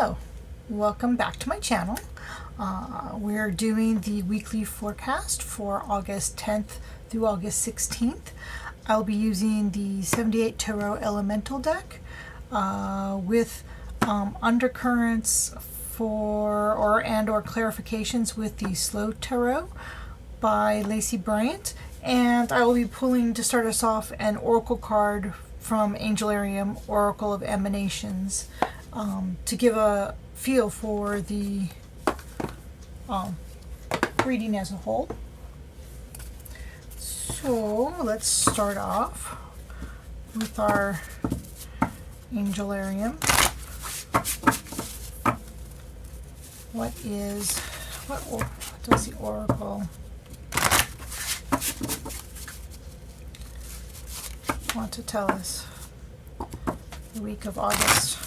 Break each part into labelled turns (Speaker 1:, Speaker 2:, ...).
Speaker 1: Hello, welcome back to my channel. We're doing the weekly forecast for August 10th through August 16th. I'll be using the 78 Tarot Elemental deck with undercurrents or clarifications with the Slow Tarot by Lacey Bryant. And I will be pulling, to start us off, an oracle card from Angelarium, Oracle of Emanations, to give a feel for the reading as a whole. So let's start off with our Angelarium. What does the oracle want to tell us the week of August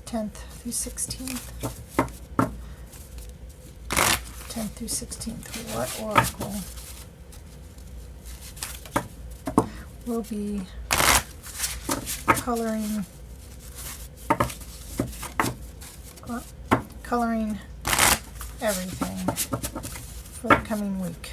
Speaker 1: 10th through 16th? 10th through 16th. What oracle will be coloring everything for the coming week?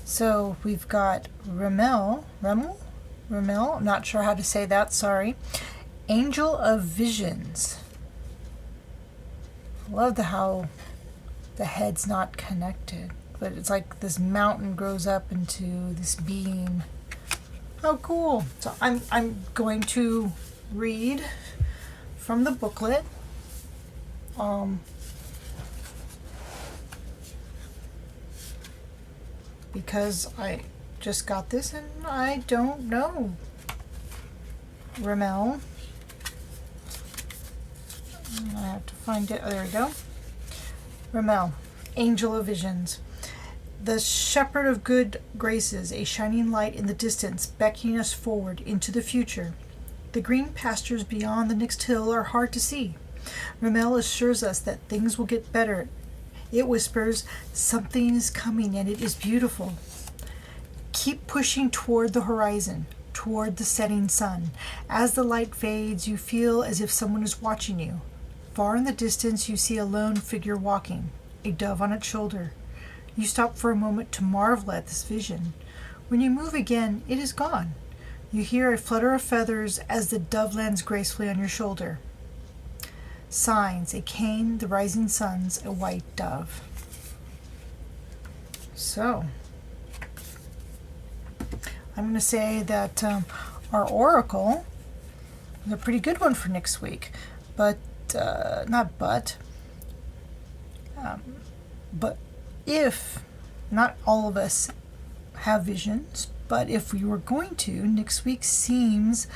Speaker 1: So we've got Remel, not sure how to say that, sorry. Angel of Visions. I love how the head's not connected, but it's like this mountain grows up into this being. Oh, cool. So I'm going to read from the booklet. Because I just got this and I don't know. Remel. I have to find it. Oh, there we go. Remel, Angel of Visions. The shepherd of good graces, a shining light in the distance, beckoning us forward into the future. The green pastures beyond the next hill are hard to see. Remel assures us that things will get better. It whispers, something is coming and it is beautiful. Keep pushing toward the horizon, toward the setting sun. As the light fades, you feel as if someone is watching you. Far in the distance, you see a lone figure walking, a dove on its shoulder. You stop for a moment to marvel at this vision. When you move again, it is gone. You hear a flutter of feathers as the dove lands gracefully on your shoulder. Signs, a cane, the rising suns, a white dove. So, I'm going to say that our oracle is a pretty good one for next week. But if not all of us have visions, but if we were going to, next week seems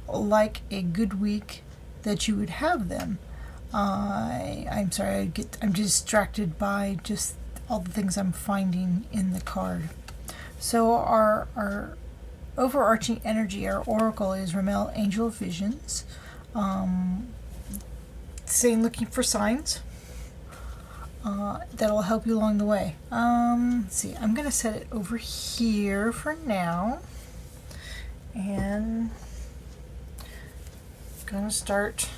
Speaker 1: like a good week that you would have them. I'm sorry, I'm distracted by just all the things I'm finding in the card. So our overarching energy, our oracle, is Remel, Angel of Visions. Saying looking for signs that'll help you along the way. Let's see, I'm going to set it over here for now. And I'm going to start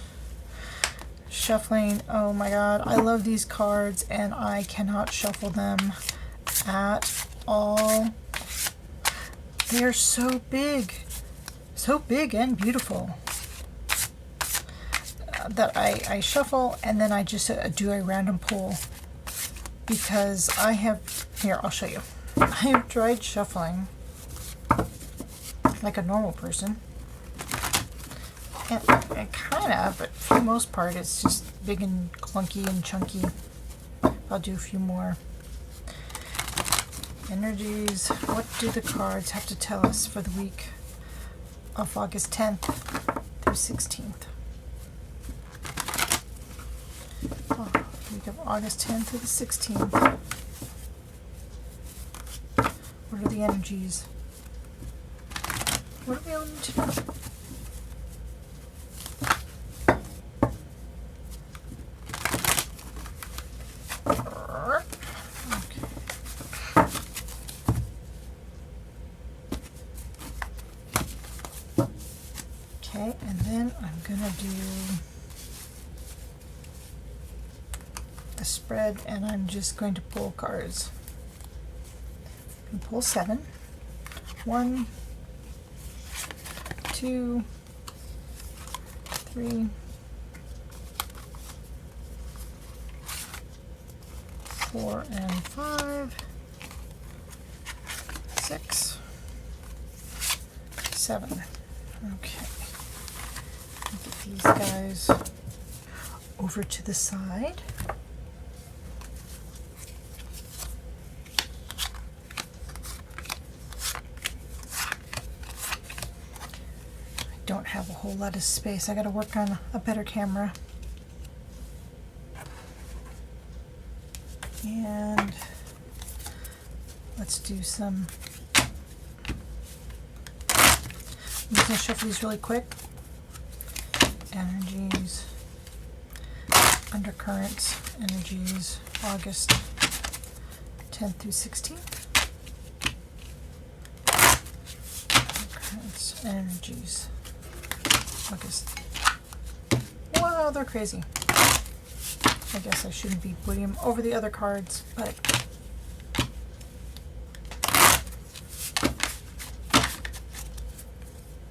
Speaker 1: shuffling. Oh my god, I love these cards and I cannot shuffle them at all. They are so big and beautiful that I shuffle and then I just do a random pull, because I'll show you. I have tried shuffling like a normal person. And kind of, but for the most part, it's just big and clunky and chunky. I'll do a few more. Energies. What do the cards have to tell us for the week of August 10th through 16th? Week of August 10th through the 16th. What are the energies? What do we all need to know? gonna do a spread, and I'm just going to pull cards. I'm gonna pull 7. 1, 2, 3, 4 and 5, 6, 7. Okay. Get these guys over to the side. I don't have a whole lot of space. I got to work on a better camera. And let's do some. I'm just going to shuffle these really quick. Energies, undercurrents, energies, August 10th through 16th. Undercurrents, energies, August. Wow, they're crazy. I guess I shouldn't be putting them over the other cards, but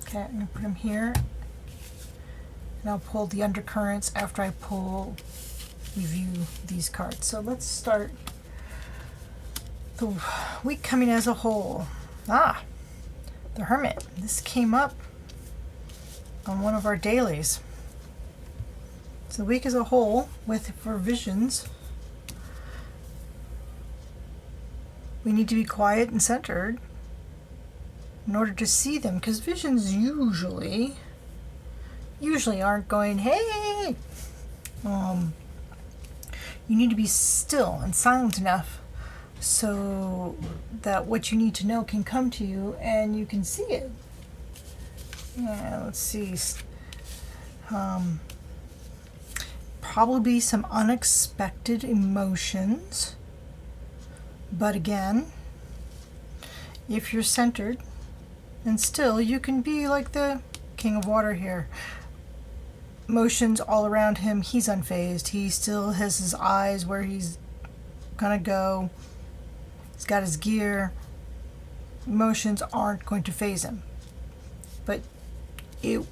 Speaker 1: okay, I'm going to put them here, and I'll pull the undercurrents after I review these cards. So let's start the week coming as a whole. The Hermit. This came up on one of our dailies. So the week as a whole, for visions, we need to be quiet and centered in order to see them, because visions usually aren't going, hey! You need to be still and silent enough so that what you need to know can come to you and you can see it. Yeah, let's see. Probably some unexpected emotions, but again, if you're centered and still, you can be like the King of Water here. Emotions all around him, he's unfazed. He still has his eyes where he's gonna go. He's got his gear. Emotions aren't going to faze him, but it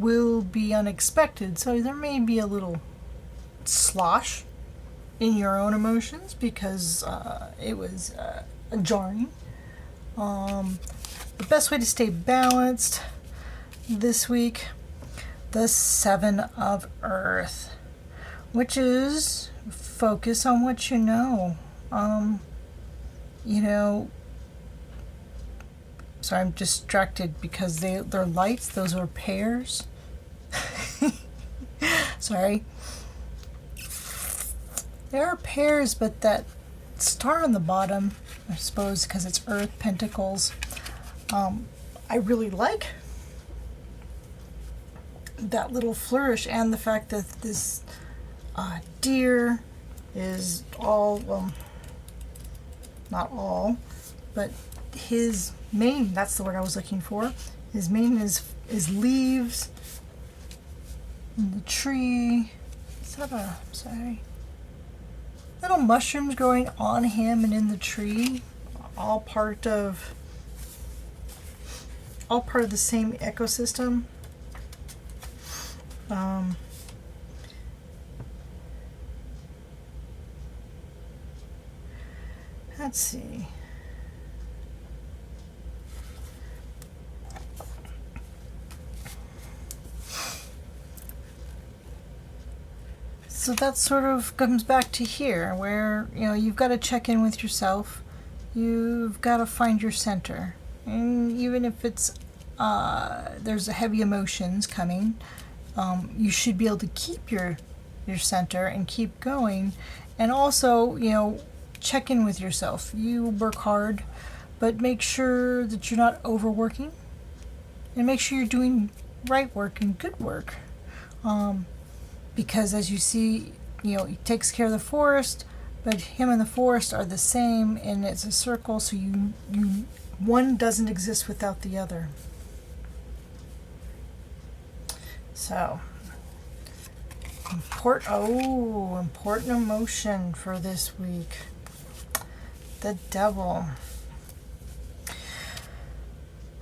Speaker 1: will be unexpected, so there may be a little slosh in your own emotions because it was jarring. The best way to stay balanced this week, the 7 of Earth, which is focus on what you know. Sorry, I'm distracted because they're lights. Those are pairs. Sorry. There are pairs, but that star on the bottom, I suppose because it's Earth, Pentacles, I really like that little flourish, and the fact that this deer is all, well, not all, but his mane, that's the word I was looking for. His mane is leaves in the tree. Is that little mushrooms growing on him and in the tree, all part of the same ecosystem. Let's see. So that sort of comes back to here, where you've got to check in with yourself. You've got to find your center, and even if it's there's a heavy emotions coming, you should be able to keep your center and keep going. And also, check in with yourself. You work hard, but make sure that you're not overworking, and make sure you're doing right work and good work. Because as you see, he takes care of the forest, but him and the forest are the same, and it's a circle, so you one doesn't exist without the other. So, important emotion for this week. The Devil.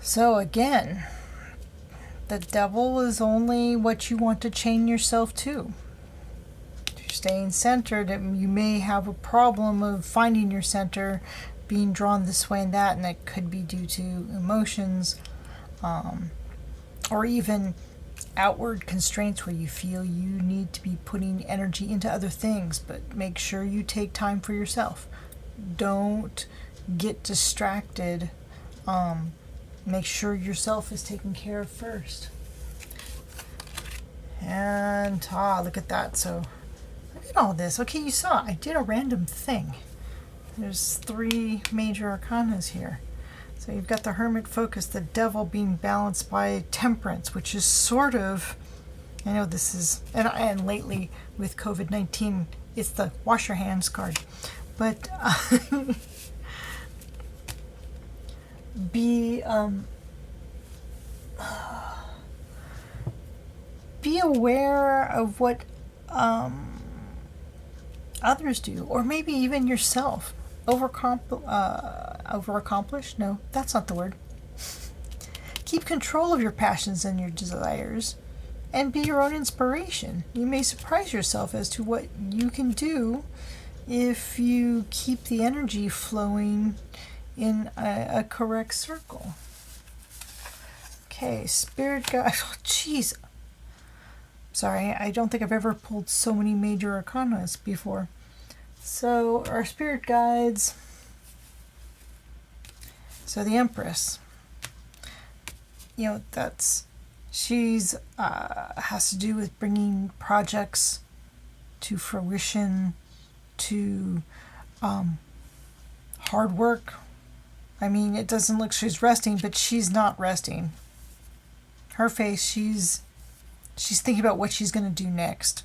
Speaker 1: So again, the Devil is only what you want to chain yourself to. If you're staying centered, you may have a problem of finding your center, being drawn this way and that, and that could be due to emotions, or even outward constraints where you feel you need to be putting energy into other things. But make sure you take time for yourself. Don't get distracted. Make sure yourself is taken care of first. And look at that. So look at all this. Okay, you saw I did a random thing. There's 3 major arcanas here. So you've got the Hermit focus, the Devil being balanced by Temperance, which is sort of, I know this is, and lately with COVID-19, it's the wash your hands card. But be aware of what others do, or maybe even yourself. Overaccomplished? No, that's not the word. Keep control of your passions and your desires, and be your own inspiration. You may surprise yourself as to what you can do if you keep the energy flowing in a correct circle. Okay, Spirit Guide. Oh, jeez. Sorry, I don't think I've ever pulled so many major arcanas before. So, our Spirit Guides. So, the Empress. You know, she's has to do with bringing projects to fruition, to hard work. I mean, it doesn't look she's resting, but she's not resting. Her face, she's thinking about what she's going to do next.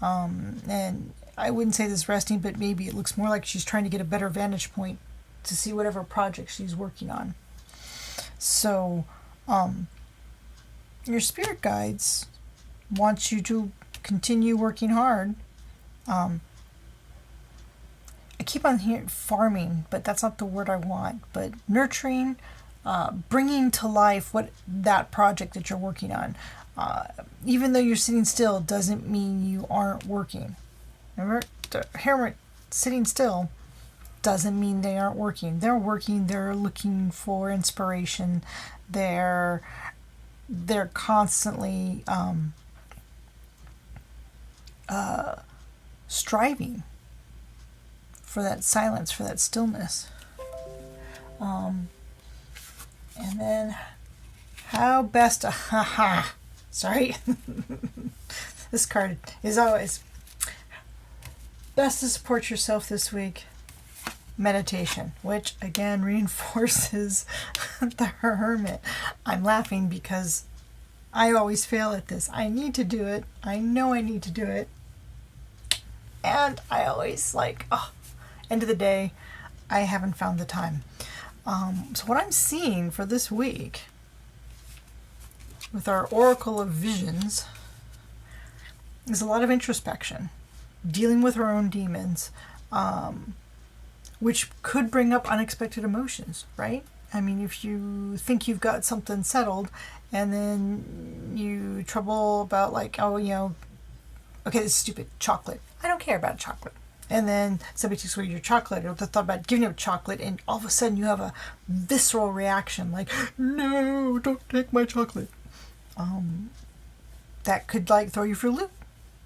Speaker 1: And I wouldn't say this resting, but maybe it looks more like she's trying to get a better vantage point to see whatever project she's working on. So, your spirit guides want you to continue working hard. I keep on hearing farming, but that's not the word I want. But nurturing, bringing to life what that project that you're working on. Even though you're sitting still doesn't mean you aren't working. Remember, the hermit sitting still doesn't mean they aren't working. They're working. They're looking for inspiration. They're constantly striving for that silence, for that stillness. And then how best to sorry. This card is always best to support yourself this week. Meditation, which again reinforces the Hermit. I'm laughing because I always fail at this. I need to do it. I know I need to do it. And I always end of the day, I haven't found the time. So what I'm seeing for this week with our Oracle of Visions is a lot of introspection, dealing with our own demons, which could bring up unexpected emotions, right? I mean, if you think you've got something settled and then you trouble about okay, this is stupid, chocolate. I don't care about chocolate. And then somebody takes away your chocolate, or the thought about giving up chocolate, and all of a sudden you have a visceral reaction like, no, don't take my chocolate. That could throw you for a loop,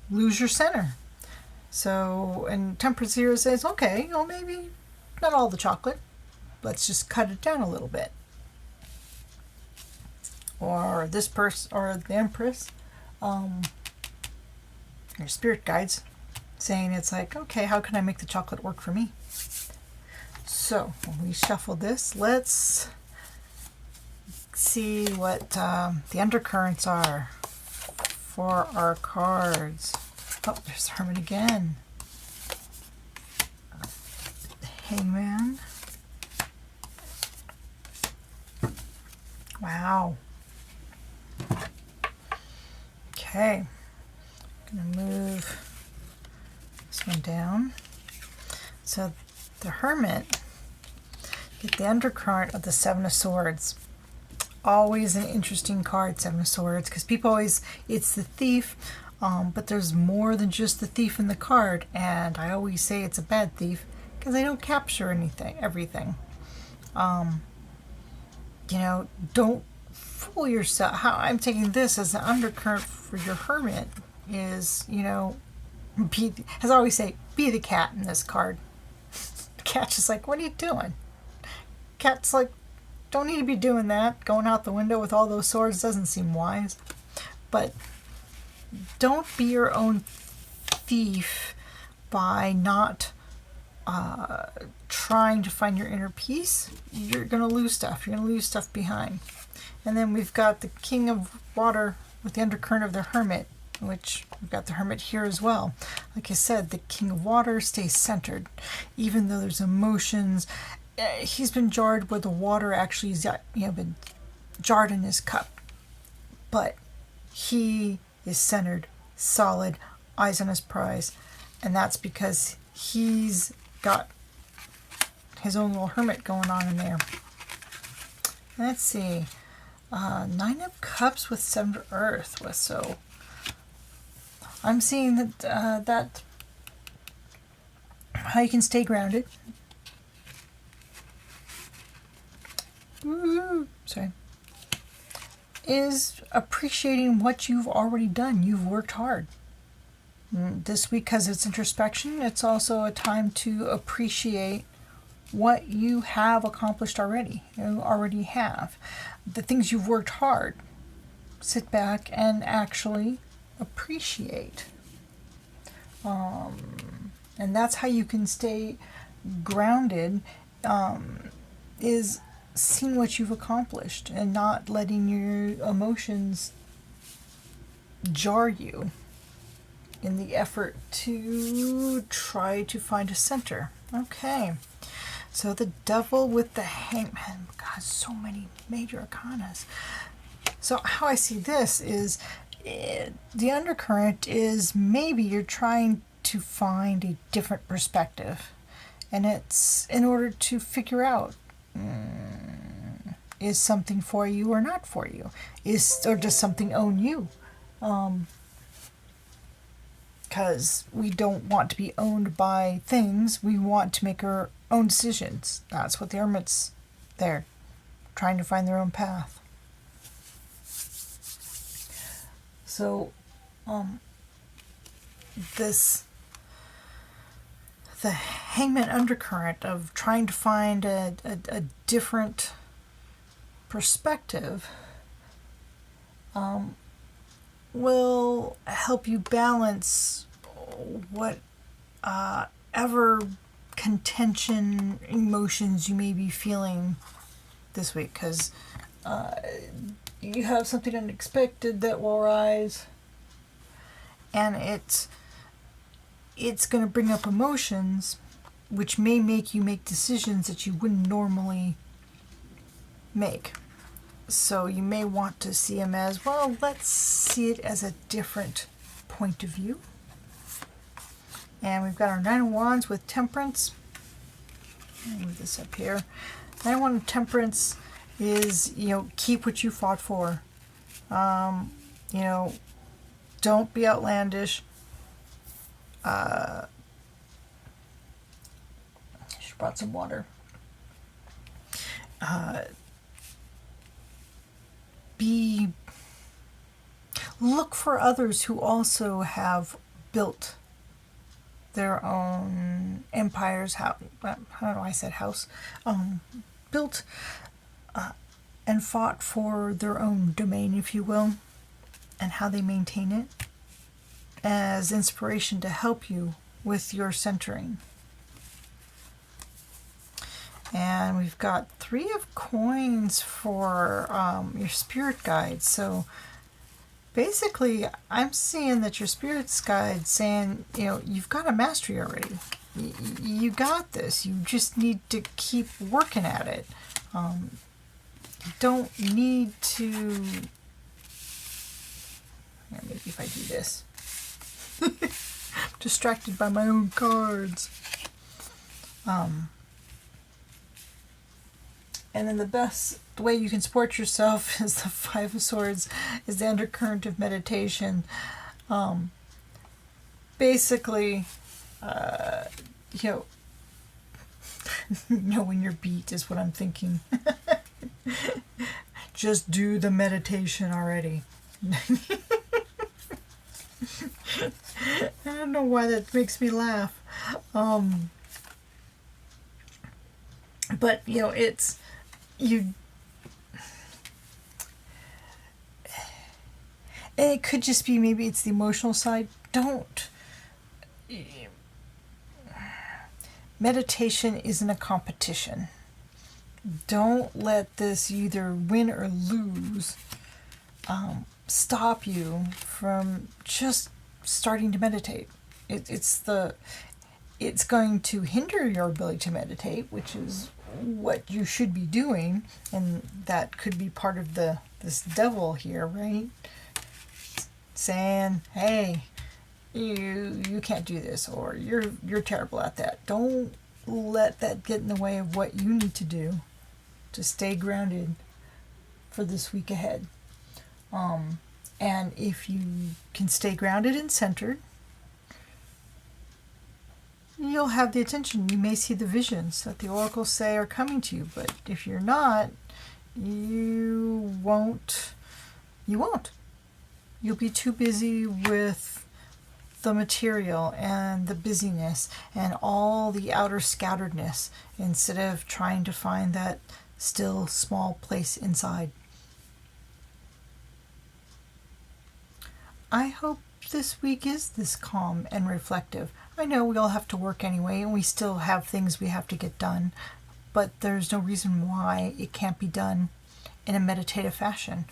Speaker 1: lose your center. So, and Temperance here says, okay, maybe not all the chocolate. Let's just cut it down a little bit. Or this person, or the Empress, your spirit guides, saying it's okay, how can I make the chocolate work for me? So, when we shuffle this, let's see what the undercurrents are for our cards. Oh, there's the Hermit again. The Hangman. Wow. Okay, I'm gonna move this one down. So the Hermit, get the undercurrent of the Seven of Swords. Always an interesting card, Seven of Swords, because people always, it's the thief, but there's more than just the thief in the card, and I always say it's a bad thief because they don't capture everything. You know, don't fool yourself. How I'm taking this as an undercurrent for your Hermit is, you know, as I always say, be the cat in this card. The cat's just like, what are you doing? Cat's like, don't need to be doing that. Going out the window with all those swords doesn't seem wise. But don't be your own thief by not trying to find your inner peace. You're going to lose stuff. You're going to leave stuff behind. And then we've got the King of Water with the undercurrent of the Hermit, which we've got the Hermit here as well. Like I said, the King of Water stays centered. Even though there's emotions, he's been jarred where the water actually has, you know, been jarred in his cup. But he is centered, solid, eyes on his prize. And that's because he's got his own little hermit going on in there. Let's see. Nine of Cups with Seven of Earth. So I'm seeing that that how you can stay grounded. Sorry. Is appreciating what you've already done. You've worked hard. This week, because it's introspection, it's also a time to appreciate what you have accomplished already. You already have. The things you've worked hard. Sit back and actually appreciate. And that's how you can stay grounded, is seeing what you've accomplished and not letting your emotions jar you in the effort to try to find a center. Okay, so the Devil with the Hangman. God, so many major arcanas. So how I see this is the undercurrent is maybe you're trying to find a different perspective, and it's in order to figure out is something for you or not for you, or does something own you, because we don't want to be owned by things. We want to make our own decisions. That's what the Hermit's there, trying to find their own path. So the Hangman undercurrent of trying to find a different perspective will help you balance whatever contention emotions you may be feeling this week, because you have something unexpected that will arise, and it's going to bring up emotions which may make you make decisions that you wouldn't normally make. So you may want to see them as, well, let's see it as a different point of view. And we've got our Nine of Wands with Temperance. Let me move this up here. Nine of Wands with Temperance is, you know, keep what you fought for. You know, don't be outlandish. She brought some water. Look for others who also have built their own empires. I don't know, I said house. Built and fought for their own domain, if you will, and how they maintain it as inspiration to help you with your centering. And we've got Three of Coins for your spirit guides. So basically, I'm seeing that your spirit's guide saying, you know, you've got a mastery already. You got this. You just need to keep working at it. You don't need to... Here, maybe if I do this. Distracted by my own cards. And then the way you can support yourself is the Five of Swords, is the undercurrent of meditation. Basically, knowing your beat is what I'm thinking. Just do the meditation already. I don't know why that makes me laugh. But, it's... And it could just be, maybe it's the emotional side. Meditation isn't a competition. Don't let this either win or lose stop you from just starting to meditate. It's going to hinder your ability to meditate, which is what you should be doing, and that could be part of this devil here, right? Saying, hey, you can't do this, or you're terrible at that. Don't let that get in the way of what you need to do to stay grounded for this week ahead. And if you can stay grounded and centered, you'll have the attention. You may see the visions that the oracles say are coming to you, but if you're not, you won't. You'll be too busy with the material and the busyness and all the outer scatteredness instead of trying to find that still small place inside. I hope this week is this calm and reflective. I know we all have to work anyway, and we still have things we have to get done, but there's no reason why it can't be done in a meditative fashion.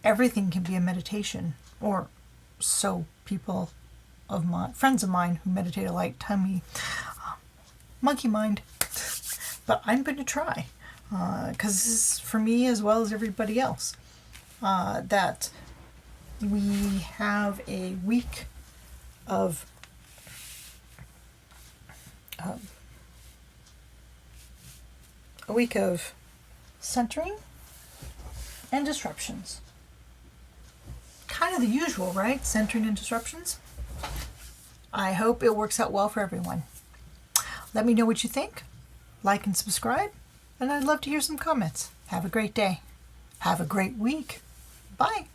Speaker 1: Everything can be a meditation, or so friends of mine who meditate a lot tell me. Monkey mind. But I'm going to try, because this is for me as well as everybody else, that we have a week of centering and disruptions. Kind of the usual, right? Centering and disruptions. I hope it works out well for everyone. Let me know what you think. Like and subscribe. And I'd love to hear some comments. Have a great day. Have a great week. Bye.